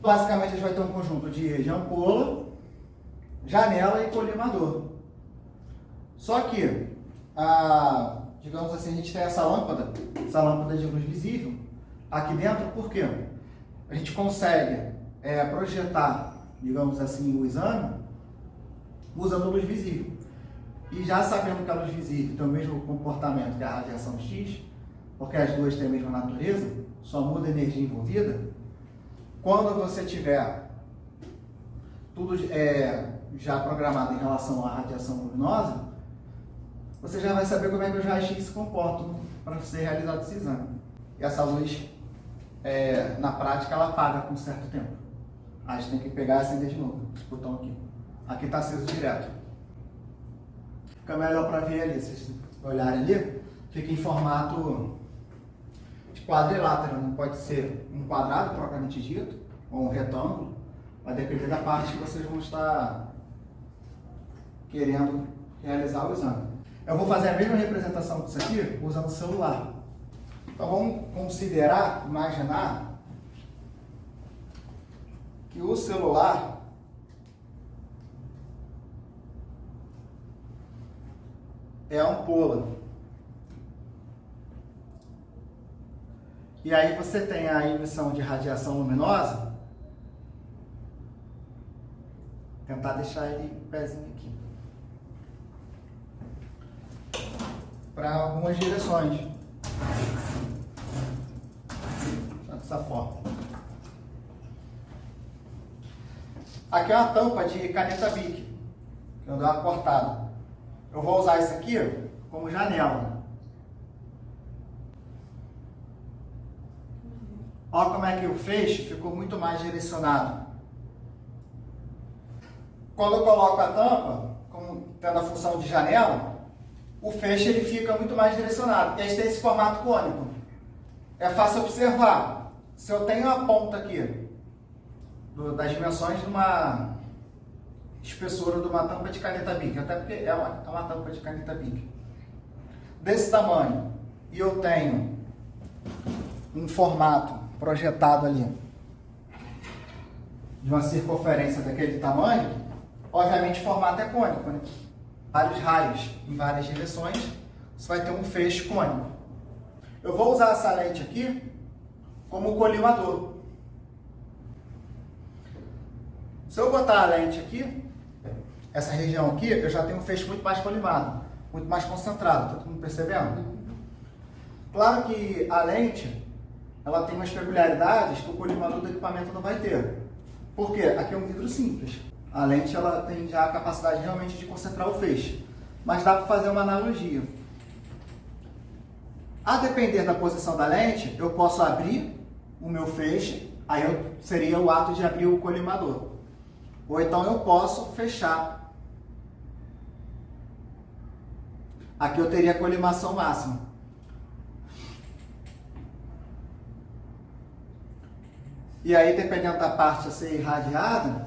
Basicamente a gente vai ter um conjunto de ampola, janela e colimador. Só que, digamos assim, a gente tem essa lâmpada de luz visível aqui dentro, por quê? A gente consegue projetar, digamos assim, o exame usando luz visível. E já sabendo que a luz visível tem o mesmo comportamento que a radiação X, porque as duas têm a mesma natureza, só muda a energia envolvida, quando você tiver tudo já programado em relação à radiação luminosa, você já vai saber como é que os raios X se comportam para ser realizado esse exame. E essa luz, na prática, ela apaga com um certo tempo. A gente tem que pegar e acender de novo, esse botão aqui. Aqui está aceso direto. Fica melhor para ver ali, se vocês olharem ali, fica em formato de quadrilátero, não pode ser um quadrado propriamente dito, ou um retângulo, vai depender da parte que vocês vão estar querendo realizar o exame. Eu vou fazer a mesma representação disso aqui usando o celular. Então vamos considerar, imaginar que o celular é a ampola. E aí você tem a emissão de radiação luminosa. Tentar deixar ele em pezinho aqui. Para algumas direções. Dessa forma. Aqui é uma tampa de caneta Bic, que eu dou uma cortada. Eu vou usar isso aqui como janela. Olha como é que o feixe ficou muito mais direcionado. Quando eu coloco a tampa, como tendo a função de janela, o feixe ele fica muito mais direcionado. E a gente tem esse formato cônico. É fácil observar. Se eu tenho a ponta aqui, das dimensões de uma espessura de uma tampa de caneta Bic, até porque é uma tampa de caneta Bic, desse tamanho, e eu tenho um formato projetado ali de uma circunferência daquele tamanho, obviamente o formato é cônico, né? Vários raios em várias direções, você vai ter um feixe cônico. Eu vou usar essa lente aqui como colimador. Se eu botar a lente aqui, essa região aqui, eu já tenho um feixe muito mais colimado, muito mais concentrado, tá todo mundo percebendo? Claro que a lente, ela tem umas peculiaridades que o colimador do equipamento não vai ter. Por quê? Aqui é um vidro simples. A lente, ela tem já a capacidade realmente de concentrar o feixe. Mas dá para fazer uma analogia. A depender da posição da lente, eu posso abrir o meu feixe, aí seria o ato de abrir o colimador. Ou então eu posso fechar. Aqui eu teria a colimação máxima. E aí, dependendo da parte a ser irradiada,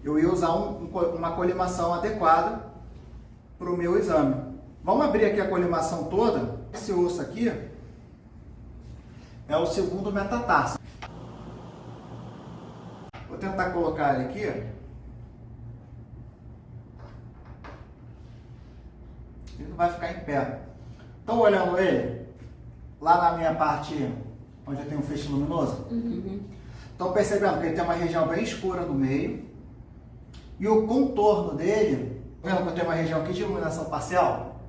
eu ia usar uma colimação adequada para o meu exame. Vamos abrir aqui a colimação toda. Esse osso aqui é o segundo metatarso. Vou tentar colocar ele aqui. Ele não vai ficar em pé. Estão olhando ele? Lá na minha parte onde eu tenho um feixe luminoso? Estão percebendo que ele tem uma região bem escura no meio. E o contorno dele, vendo que eu tenho uma região aqui de iluminação parcial?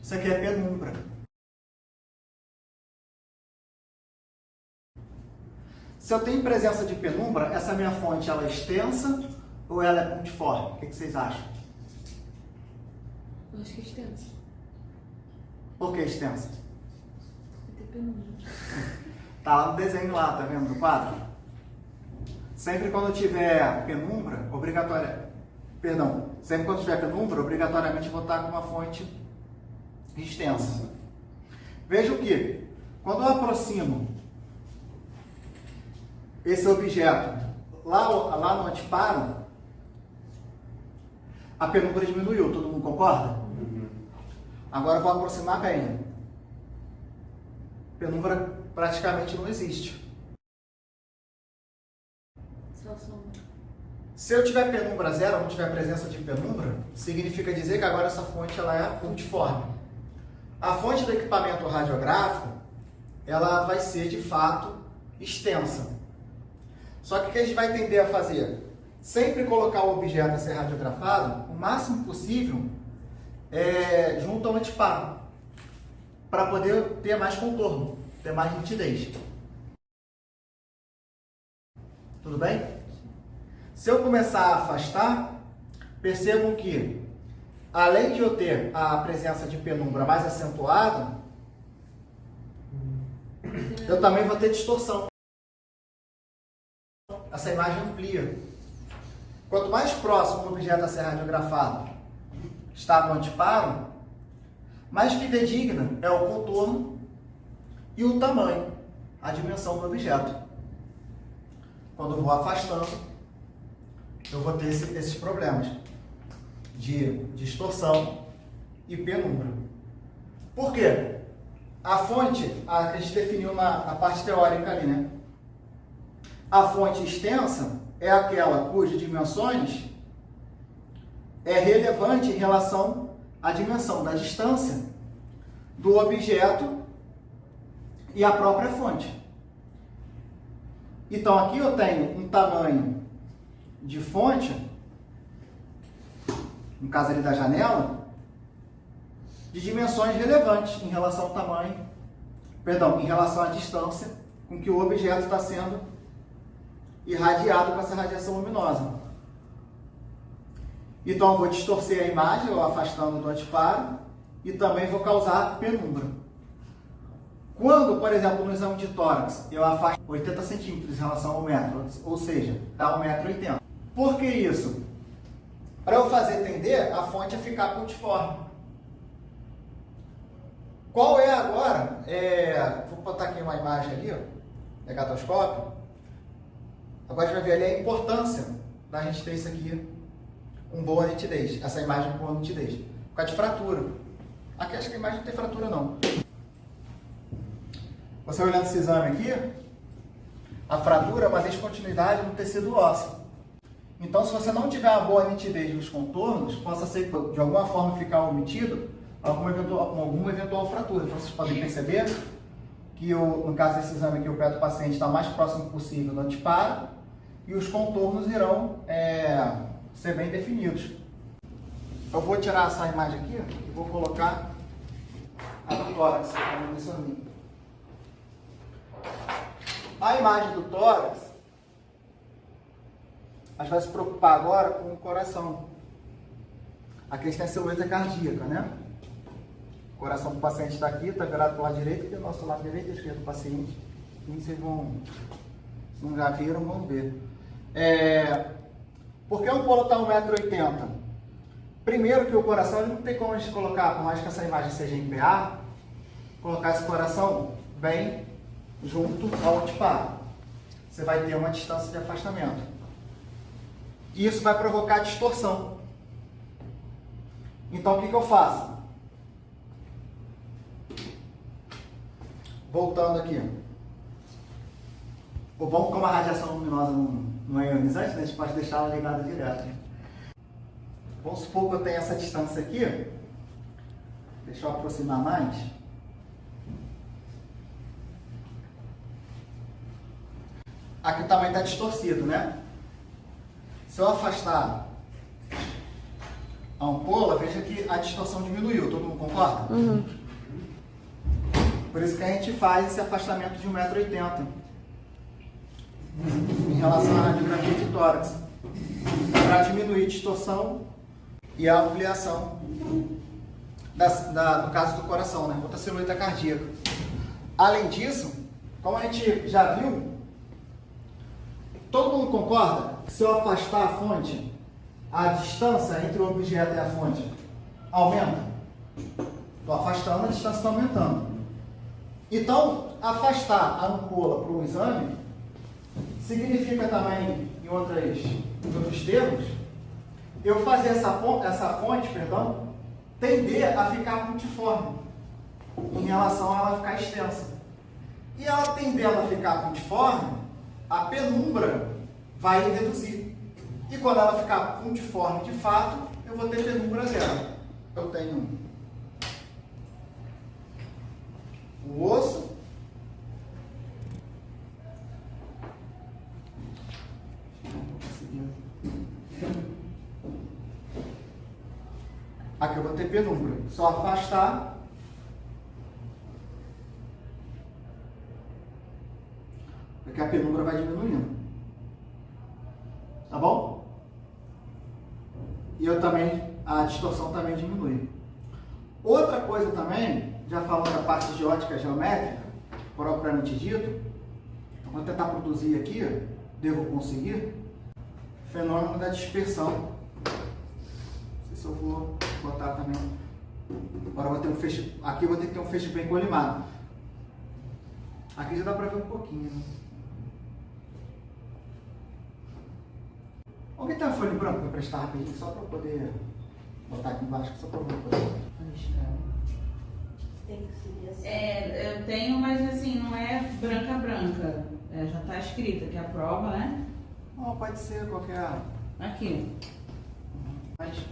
Isso aqui é penumbra. Se eu tenho presença de penumbra, essa minha fonte ela é extensa ou ela é pontiforme? O que vocês acham? Eu acho que é extensa. Por que extensa? Vai ter penumbra. Tá lá no desenho lá, tá vendo no quadro? Sempre quando tiver penumbra, sempre quando tiver penumbra, obrigatoriamente vou estar com uma fonte extensa. Veja que, quando eu aproximo esse objeto lá no anteparo, a penumbra diminuiu, todo mundo concorda? Agora eu vou aproximar bem. Penumbra praticamente não existe. Só sombra. Se eu tiver penumbra zero, não tiver presença de penumbra, significa dizer que agora essa fonte ela é pontiforme. A fonte do equipamento radiográfico, ela vai ser de fato extensa. Só que o que a gente vai tender a fazer? Sempre colocar o objeto a ser radiografado o máximo possível junto ao antiparo, para poder ter mais contorno, ter mais nitidez. Tudo bem? Se eu começar a afastar, percebam que, além de eu ter a presença de penumbra mais acentuada, eu também vou ter distorção. Essa imagem amplia. Quanto mais próximo o objeto a ser radiografado está no antiparo, mais fidedigna é o contorno e o tamanho, a dimensão do objeto. Quando eu vou afastando, eu vou ter esses problemas de distorção e penumbra. Por quê? A fonte, a gente definiu na parte teórica ali, né? A fonte extensa é aquela cujas dimensões é relevante em relação à dimensão da distância do objeto e a própria fonte. Então, aqui eu tenho um tamanho de fonte, no caso ali da janela, de dimensões relevantes em relação ao tamanho, em relação à distância com que o objeto está sendo irradiado com essa radiação luminosa. Então eu vou distorcer a imagem, eu afastando do antiparo, e também vou causar penumbra. Quando, por exemplo, no exame de tórax, eu afasto 80 centímetros em relação ao metro, ou seja, dá 1,80 m. Por que isso? Para eu fazer tender a fonte a ficar pontiforme. Qual é agora? Vou botar aqui uma imagem ali, ó, negatoscópio. Agora a gente vai ver ali a importância da gente ter isso aqui com boa nitidez, essa imagem com boa nitidez. Por causa de fratura. Aqui acho que a imagem não tem fratura não. Você olhando esse exame aqui, a fratura é uma descontinuidade no tecido ósseo. Então, se você não tiver uma boa nitidez nos contornos, possa ser de alguma forma ficar omitido alguma eventual fratura. Então, vocês podem perceber que, no caso desse exame aqui, o pé do paciente está mais próximo possível do antiparo e os contornos irão ser bem definidos. Eu vou tirar essa imagem aqui e vou colocar a do tórax. A imagem do tórax, a gente vai se preocupar agora com o coração. Aqui a gente tem a silhueta cardíaca, né? O coração do paciente está aqui, está virado para o lado direito, que é o nosso lado direito e esquerdo do paciente. E vocês vão, se não já viram, vão ver. Por que o polo está 1,80 m? Primeiro que o coração ele não tem como a gente colocar, por mais que essa imagem seja em PA, colocar esse coração bem junto ao antiparo. Você vai ter uma distância de afastamento. E isso vai provocar distorção. Então, o que eu faço? Voltando aqui. O bom, como a radiação luminosa não é ionizante, né? A gente pode deixar ela ligada direto. Vamos supor que eu tenho essa distância aqui. Deixa eu aproximar mais. Aqui o tamanho está distorcido, né? Se eu afastar a ampola, veja que a distorção diminuiu. Todo mundo concorda? Uhum. Por isso que a gente faz esse afastamento de 1,80 m em relação à radiografia de tórax, para diminuir a distorção e a ampliação no caso do coração, né? Outra silhueta cardíaca. Além disso, como a gente já viu, todo mundo concorda que se eu afastar a fonte, a distância entre o objeto e a fonte aumenta? Estou afastando, a distância está aumentando. Então, afastar a ampola para um exame significa também, em outros termos, eu fazer essa fonte, tender a ficar pontiforme em relação a ela ficar extensa. E ela tendendo a ficar pontiforme, a penumbra vai reduzir. E quando ela ficar pontiforme de fato, eu vou ter penumbra zero. Eu tenho o osso, aqui eu vou ter penumbra. Só afastar. Porque a penumbra vai diminuindo. Tá bom? E eu também, a distorção também diminui. Outra coisa também, já falando da parte de ótica geométrica, propriamente dito, eu vou tentar produzir aqui, devo conseguir, fenômeno da dispersão. Não sei se eu vou botar também. Agora eu vou ter um feixe, aqui eu vou ter que ter um feixe bem colimado. Aqui já dá para ver um pouquinho, né? Alguém tem uma folha em branco para prestar rapidinho, só para poder botar aqui embaixo, só para eu poder. Tem que seguir assim. Eu tenho, mas assim, não é branca. Já está escrita que é a prova, né? Não, pode ser qualquer. Aqui. Mas, se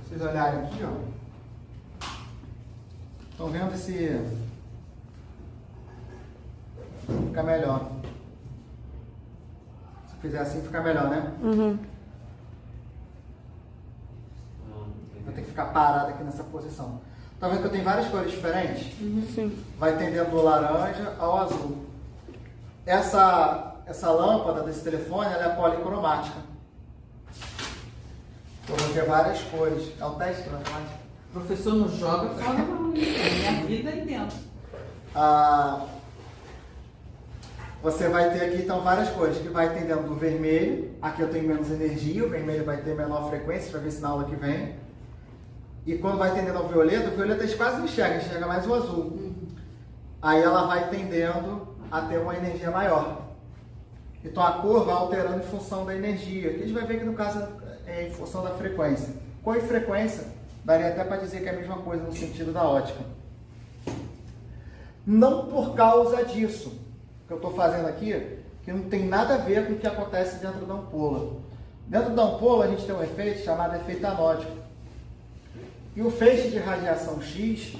vocês olharem aqui, ó. Estão vendo esse. Fica melhor. Se fizer assim, fica melhor, né? Uhum. Vou ter que ficar parado aqui nessa posição. Tá vendo que eu tenho várias cores diferentes? Sim. Vai tendendo do laranja ao azul. Essa lâmpada desse telefone, ela é policromática. Eu vou ter várias cores. É um teste cromático. O professor não joga fora, não. Minha vida aí dentro. Você vai ter aqui então várias cores, que vai tendendo do vermelho. Aqui eu tenho menos energia, o vermelho vai ter menor frequência, vai ver se na aula que vem. E quando vai tendendo ao violeta, o violeta a gente quase não enxerga mais o azul. Aí ela vai tendendo a ter uma energia maior. Então a cor vai alterando em função da energia, que a gente vai ver que no caso é em função da frequência. Cor e frequência, daria até para dizer que é a mesma coisa no sentido da ótica. Não por causa disso que eu estou fazendo aqui, que não tem nada a ver com o que acontece dentro da ampola. Dentro da ampola a gente tem um efeito chamado efeito anódico. E o feixe de radiação X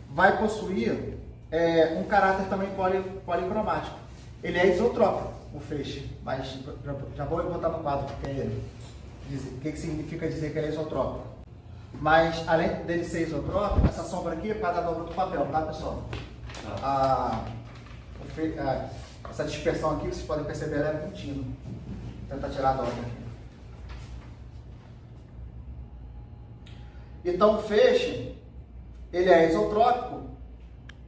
vai possuir um caráter também policromático. Ele é isotrópico, o feixe, mas já vou botar no quadro o que significa dizer que ele é isotrópico. Mas além dele ser isotrópico, essa sombra aqui é para dar dobro do papel, tá pessoal? Essa dispersão aqui, vocês podem perceber, ela é contínua. Vou tentar tirar a dobra aqui. Então o feixe, ele é isotrópico,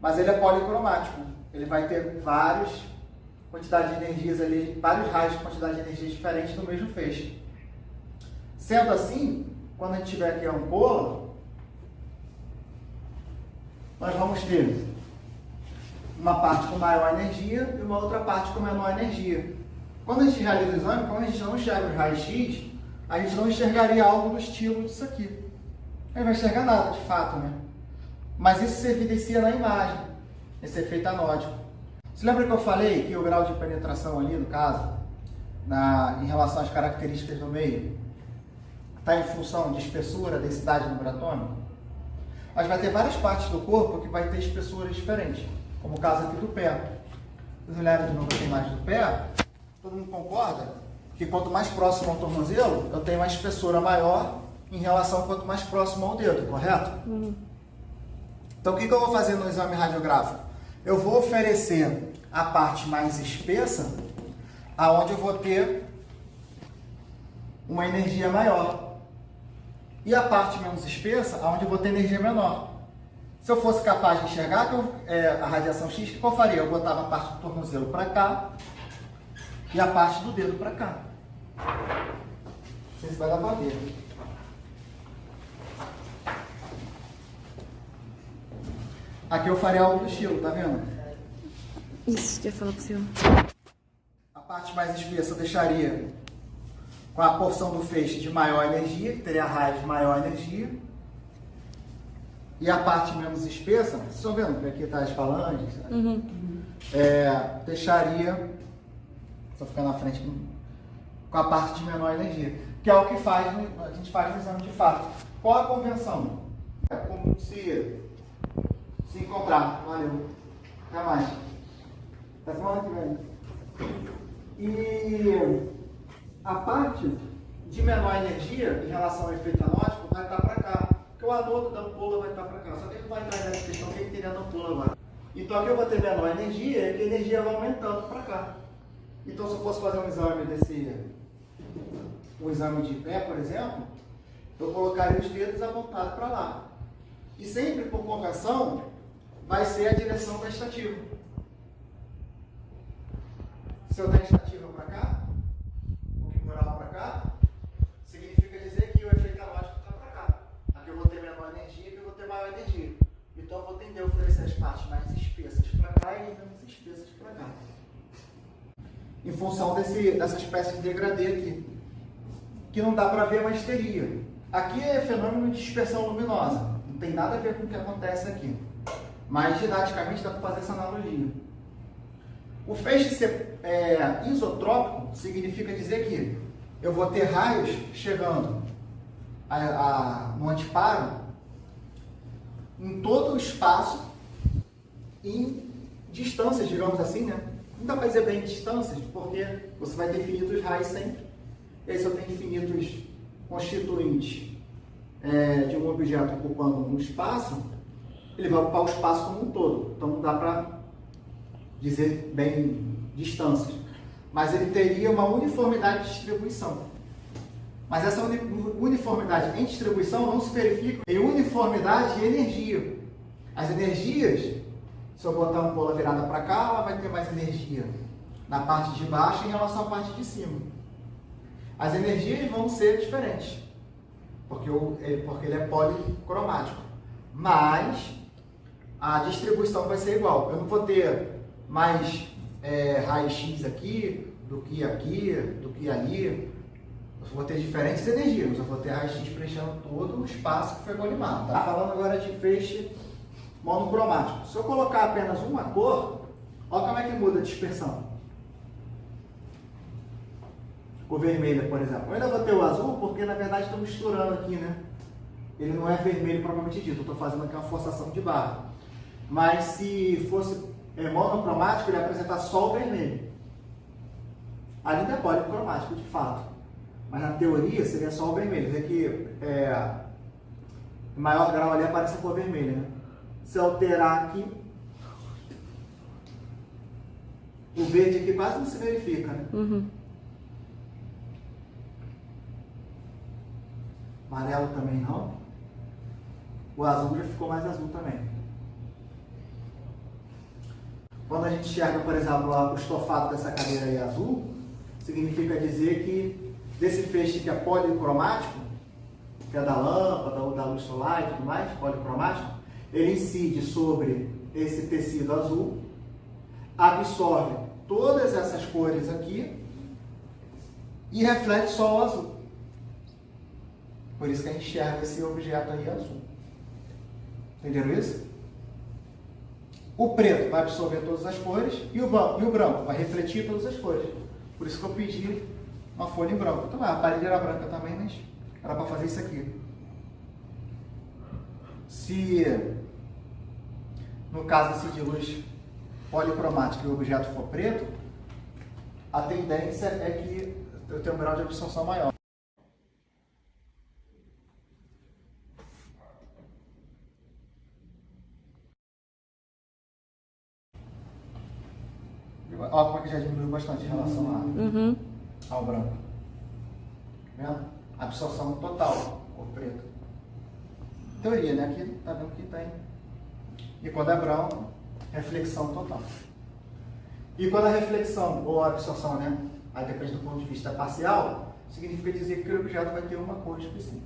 mas ele é policromático. Ele vai ter várias quantidades de energias ali, vários raios de quantidade de energias diferentes no mesmo feixe. Sendo assim, quando a gente tiver aqui a ampola, nós vamos ter uma parte com maior energia e uma outra parte com menor energia. Quando a gente realiza o exame, como a gente não enxerga os raios X, a gente não enxergaria algo do estilo disso aqui. A gente não vai enxergar nada, de fato, né? Mas isso se evidencia na imagem, esse efeito anódico. Você lembra que eu falei que o grau de penetração ali, no caso, em relação às características do meio, está em função de espessura, densidade número atômico? Mas vai ter várias partes do corpo que vai ter espessuras diferentes, como o caso aqui do pé. Se vocês olharem de novo a imagem do pé, todo mundo concorda que quanto mais próximo ao tornozelo, eu tenho uma espessura maior em relação a quanto mais próximo ao dedo, correto? Então o que eu vou fazer no exame radiográfico? Eu vou oferecer a parte mais espessa, aonde eu vou ter uma energia maior. E a parte menos espessa, aonde eu vou ter energia menor. Se eu fosse capaz de enxergar a radiação X, o que eu faria? Eu botava a parte do tornozelo para cá e a parte do dedo para cá. Não sei se vai dar para ver. Aqui eu faria algo do estilo, tá vendo? Isso que eu ia falar pro senhor. A parte mais espessa eu deixaria com a porção do feixe de maior energia, que teria raios de maior energia. E a parte menos espessa, vocês estão vendo que aqui está as falanges? Deixaria Só ficar na frente com a parte de menor energia. Que é o que a gente faz no exame de fato. Qual a convenção? É como se encontrar. Valeu. Até mais. Até semana que vem. E a parte de menor energia em relação ao efeito anótico vai estar para cá. Porque o anodo da ampola vai estar para cá. Só que ele não vai entrar nessa questão que ele teria na ampola agora. Então aqui eu vou ter menor energia e a energia vai aumentando para cá. Então se eu fosse fazer um exame de pé, por exemplo, eu colocaria os dedos apontados para lá. E sempre por convenção vai ser a direção da estativa. Se eu der a estativa para cá, um pouquinho moral para cá, significa dizer que o efeito anótico está para cá. Aqui eu vou ter menor energia e aqui eu vou ter maior energia. Então eu vou tender a oferecer as partes mais espessas para cá e menos espessas para cá. Em função dessa espécie de degradê aqui, que não dá para ver, mas teria. Aqui é fenômeno de dispersão luminosa, não tem nada a ver com o que acontece aqui. Mas didaticamente dá para fazer essa analogia. O feixe ser isotrópico significa dizer que eu vou ter raios chegando no antiparo em todo o espaço, em distâncias, digamos assim, né? Não dá para dizer bem distâncias, porque você vai ter infinitos raios sempre. E aí, se eu tenho infinitos constituintes de um objeto ocupando um espaço, ele vai ocupar o espaço como um todo. Então não dá para dizer bem distâncias. Mas ele teria uma uniformidade de distribuição. Mas essa uniformidade em distribuição não se verifica em uniformidade de energia. As energias, se eu botar uma ampola virada para cá, ela vai ter mais energia na parte de baixo em relação à parte de cima. As energias vão ser diferentes, porque ele é policromático. Mas a distribuição vai ser igual. Eu não vou ter mais raio-x aqui do que ali. Eu vou ter diferentes energias. Eu vou ter raio-x preenchendo todo o espaço que foi colimado. Tá? Falando agora de feixe monocromático. Se eu colocar apenas uma cor, olha como é que muda a dispersão. Cor vermelha, por exemplo. Eu ainda vou ter o azul porque, na verdade, estou misturando aqui, né? Ele não é vermelho propriamente dito. Eu estou fazendo aqui uma forçação de barra. Mas se fosse monocromático, ele ia apresentar só o vermelho. Ali ainda é policromático, de fato. Mas na teoria seria só o vermelho. Quer dizer que em maior grau ali aparece a cor vermelha, né? Se eu alterar aqui, o verde aqui quase não se verifica, né? Uhum. Amarelo também não. O azul já ficou mais azul também. Quando a gente enxerga, por exemplo, o estofado dessa cadeira aí azul, significa dizer que desse feixe que é policromático, que é da lâmpada ou da luz solar e tudo mais, policromático, ele incide sobre esse tecido azul, absorve todas essas cores aqui e reflete só o azul. Por isso que a gente enxerga esse objeto aí azul. Entenderam isso? O preto vai absorver todas as cores e o branco vai refletir todas as cores. Por isso que eu pedi uma folha em branco. Então, a parede era branca também, mas era para fazer isso aqui. Se, no caso assim, de luz policromática e o objeto for preto, a tendência é que eu tenha um grau de absorção maior. Olha como é que já diminuiu bastante em relação ao branco. Vendo? Absorção total, cor preta. Teoria, né? Aqui tá vendo que tem. E quando é branco, reflexão total. E quando a reflexão ou a absorção, né? Aí depende do ponto de vista parcial, significa dizer que aquele objeto vai ter uma cor específica.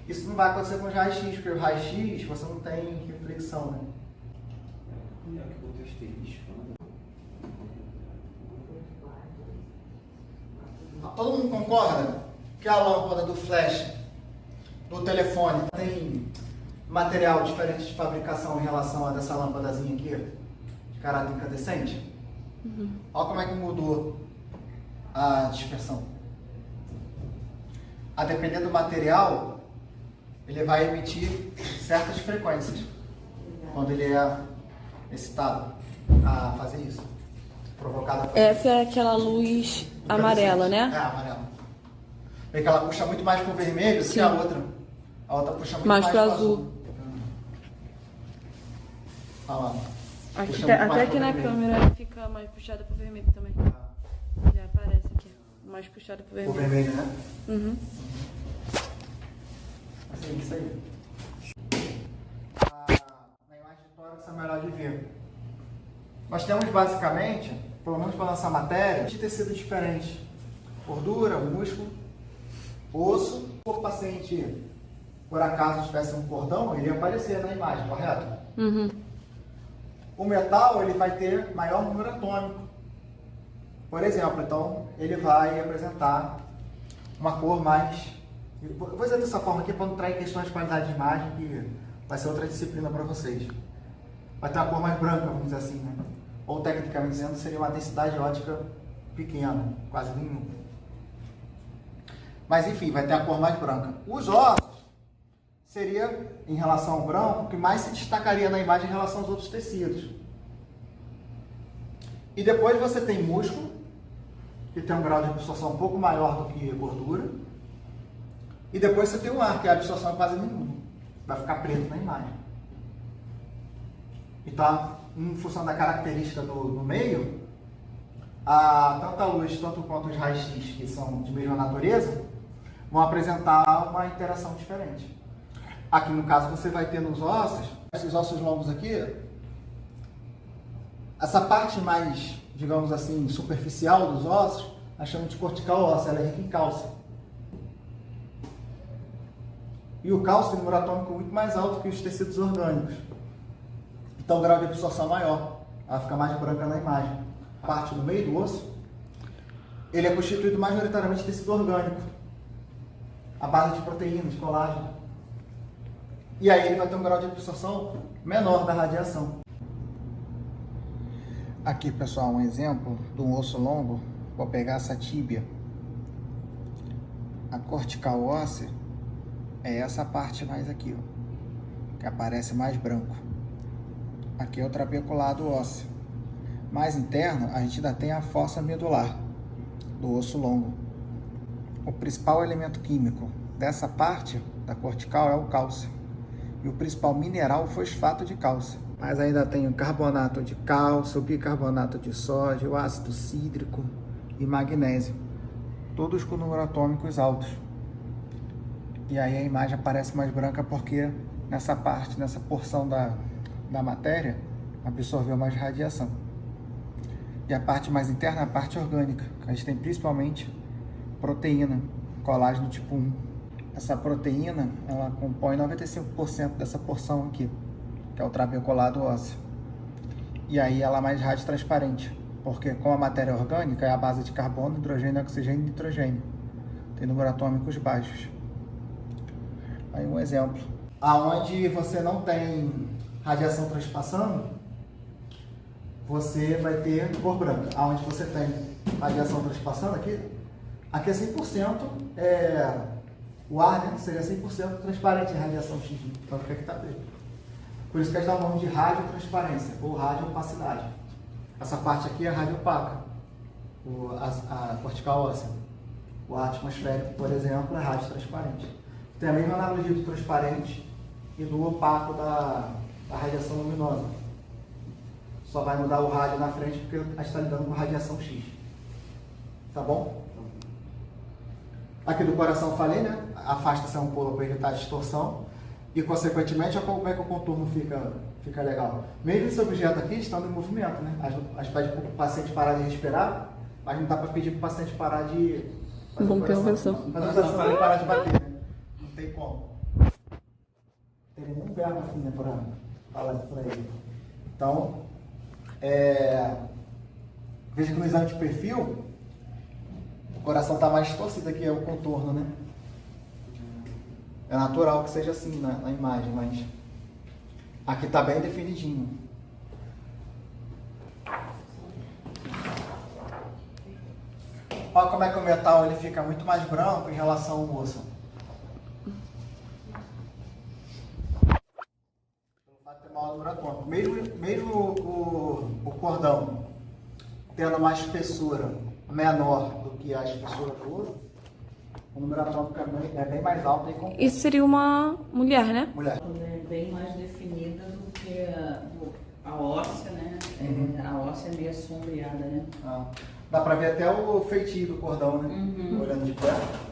Isso não vai acontecer com o raio-x, porque o raio-x você não tem reflexão, né? Todo mundo concorda que a lâmpada do flash do telefone tem material diferente de fabricação em relação a dessa lâmpadazinha aqui, de caráter incandescente? Olha como é que mudou a dispersão. A depender do material, ele vai emitir certas frequências quando ele é excitado a fazer isso. Provocada por Essa é aquela luz amarela, né? É, amarela. Vê que ela puxa muito mais pro vermelho do que a outra. A outra puxa muito Mais mais pro pro azul. Olha lá. Aqui, Puxa até muito mais aqui pro na vermelho. câmera fica mais puxada pro vermelho também. Já aparece aqui. Mais puxada pro O vermelho. vermelho, né? Uhum. Assim, isso aí. Na imagem de tórax é melhor de ver. Nós temos basicamente, pelo menos para nossa matéria, de tecido diferente. Gordura, músculo, osso. Se o paciente, por acaso, tivesse um cordão, ele ia aparecer na imagem, correto? Uhum. O metal, ele vai ter maior número atômico. Por exemplo, então, ele vai apresentar uma cor mais... Vou dizer dessa forma aqui para não trair questões de qualidade de imagem, que vai ser outra disciplina para vocês. Vai ter uma cor mais branca, vamos dizer assim, né? Ou, tecnicamente dizendo, seria uma densidade óptica pequena, quase nenhuma. Mas, enfim, vai ter a cor mais branca. Os ossos seria, em relação ao branco, o que mais se destacaria na imagem em relação aos outros tecidos. E depois você tem músculo, que tem um grau de absorção um pouco maior do que gordura. E depois você tem o ar, que a absorção é quase nenhuma. Vai ficar preto na imagem. Então, em função da característica do meio, tanto a luz, tanto quanto os raios-x, que são de mesma natureza, vão apresentar uma interação diferente. Aqui no caso você vai ter nos ossos, esses ossos longos aqui, essa parte mais, digamos assim, superficial dos ossos, nós chamamos de cortical óssea, ela é rica em cálcio. E o cálcio tem um número atômico muito mais alto que os tecidos orgânicos. Então o grau de absorção é maior, ela fica mais branca na imagem. A parte do meio do osso, ele é constituído majoritariamente de tecido orgânico, à base de proteínas, colágeno. E aí ele vai ter um grau de absorção menor da radiação. Aqui, pessoal, um exemplo de um osso longo. Vou pegar essa tíbia. A cortical óssea é essa parte mais aqui, ó, que aparece mais branco. Aqui é o trabeculado ósseo. Mais interno, a gente ainda tem a fossa medular do osso longo. O principal elemento químico dessa parte da cortical é o cálcio. E o principal mineral é o fosfato de cálcio. Mas ainda tem o carbonato de cálcio, o bicarbonato de sódio, o ácido cítrico e magnésio. Todos com números atômicos altos. E aí a imagem aparece mais branca porque nessa parte, nessa porção da matéria, absorveu mais radiação. E a parte mais interna é a parte orgânica. A gente tem principalmente proteína, colágeno tipo 1. Essa proteína, ela compõe 95% dessa porção aqui, que é o trabeculado ósseo. E aí ela é mais radiotransparente, porque como a matéria orgânica é a base de carbono, hidrogênio, oxigênio e nitrogênio. Tem números atômicos baixos. Aí um exemplo. Aonde você não tem radiação transpassando, você vai ter cor branca. Aonde você tem radiação transpassando, aqui é 100%, o ar, né, seria 100% transparente em radiação X, então fica aqui tá preto. Por isso que a gente dá o nome de radiotransparência, ou radioopacidade. Essa parte aqui é radiopaca, a cortical óssea. O ar atmosférico, por exemplo, é radiotransparente. Tem a mesma analogia do transparente e do opaco da radiação luminosa. Só vai mudar o rádio na frente porque a gente está lidando com radiação X. Tá bom? Aqui do coração eu falei, né? Afasta-se a ampola para evitar a distorção. E, consequentemente, como é que o contorno fica legal. Mesmo esse objeto aqui estando em movimento, né? A gente pede para o paciente parar de respirar, mas não dá para pedir para o paciente parar de... Bom, intervenção. Mas não dá para ele parar de bater, né? Não tem como. Não tem nenhum verbo assim, né? Para falar isso para ele. Então, veja que no exame de perfil, o coração está mais torcido aqui, é o contorno, né? É natural que seja assim na imagem, mas aqui está bem definidinho. Olha como é que o metal ele fica muito mais branco em relação ao osso. Pelo fato de ter maior duração. Mesmo o cordão tendo uma espessura menor do que a espessura do ouro, o número atômico é bem mais alto. Isso seria uma mulher, né? Mulher. Ela é bem mais definida do que a óssea, né? A óssea é meio sombreada, né? Dá pra ver até o feitio do cordão, né? Uhum. Olhando de perto.